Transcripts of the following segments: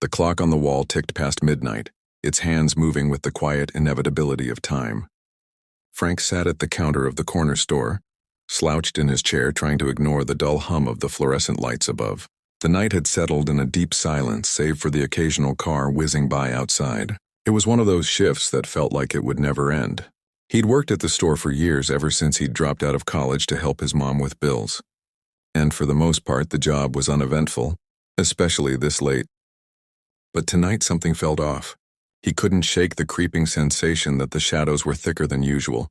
The clock on the wall ticked past midnight, its hands moving with the quiet inevitability of time. Frank sat at the counter of the corner store, slouched in his chair trying to ignore the dull hum of the fluorescent lights above. The night had settled in a deep silence save for the occasional car whizzing by outside. It was one of those shifts that felt like it would never end. He'd worked at the store for years ever since he'd dropped out of college to help his mom with bills. And for the most part, the job was uneventful, especially this late. But tonight something felt off. He couldn't shake the creeping sensation that the shadows were thicker than usual,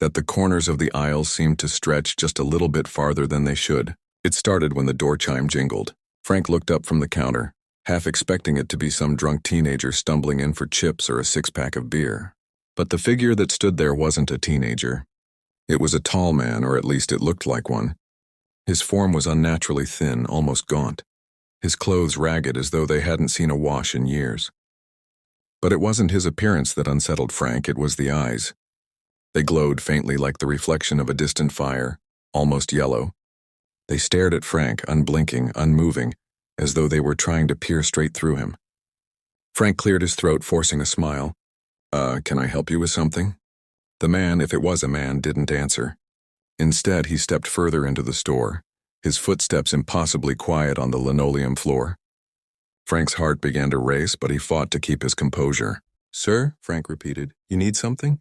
that the corners of the aisles seemed to stretch just a little bit farther than they should. It started when the door chime jingled. Frank looked up from the counter, half expecting it to be some drunk teenager stumbling in for chips or a six-pack of beer. But the figure that stood there wasn't a teenager. It was a tall man, or at least it looked like one. His form was unnaturally thin, almost gaunt. His clothes ragged as though they hadn't seen a wash in years. But it wasn't his appearance that unsettled Frank, it was the eyes. They glowed faintly like the reflection of a distant fire, almost yellow. They stared at Frank, unblinking, unmoving, as though they were trying to peer straight through him. Frank cleared his throat, forcing a smile. Can I help you with something?" The man, if it was a man, didn't answer. Instead, he stepped further into the store, his footsteps impossibly quiet on the linoleum floor. Frank's heart began to race, but he fought to keep his composure. "Sir," Frank repeated, "you need something?"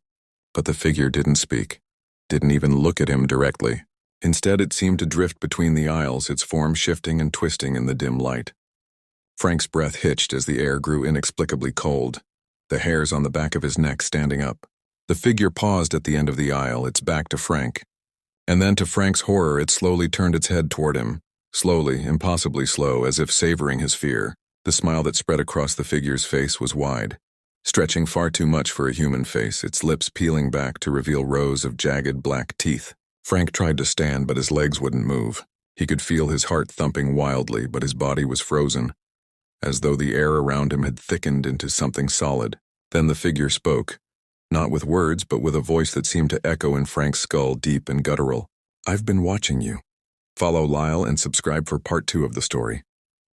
But the figure didn't speak, didn't even look at him directly. Instead, it seemed to drift between the aisles, its form shifting and twisting in the dim light. Frank's breath hitched as the air grew inexplicably cold, the hairs on the back of his neck standing up. The figure paused at the end of the aisle, its back to Frank. And then to Frank's horror, it slowly turned its head toward him, slowly, impossibly slow, as if savoring his fear. The smile that spread across the figure's face was wide, stretching far too much for a human face, its lips peeling back to reveal rows of jagged black teeth. Frank tried to stand, but his legs wouldn't move. He could feel his heart thumping wildly, but his body was frozen, as though the air around him had thickened into something solid. Then the figure spoke, not with words, but with a voice that seemed to echo in Frank's skull, deep and guttural. "I've been watching you. Follow Lyle and subscribe for part 2 of the story."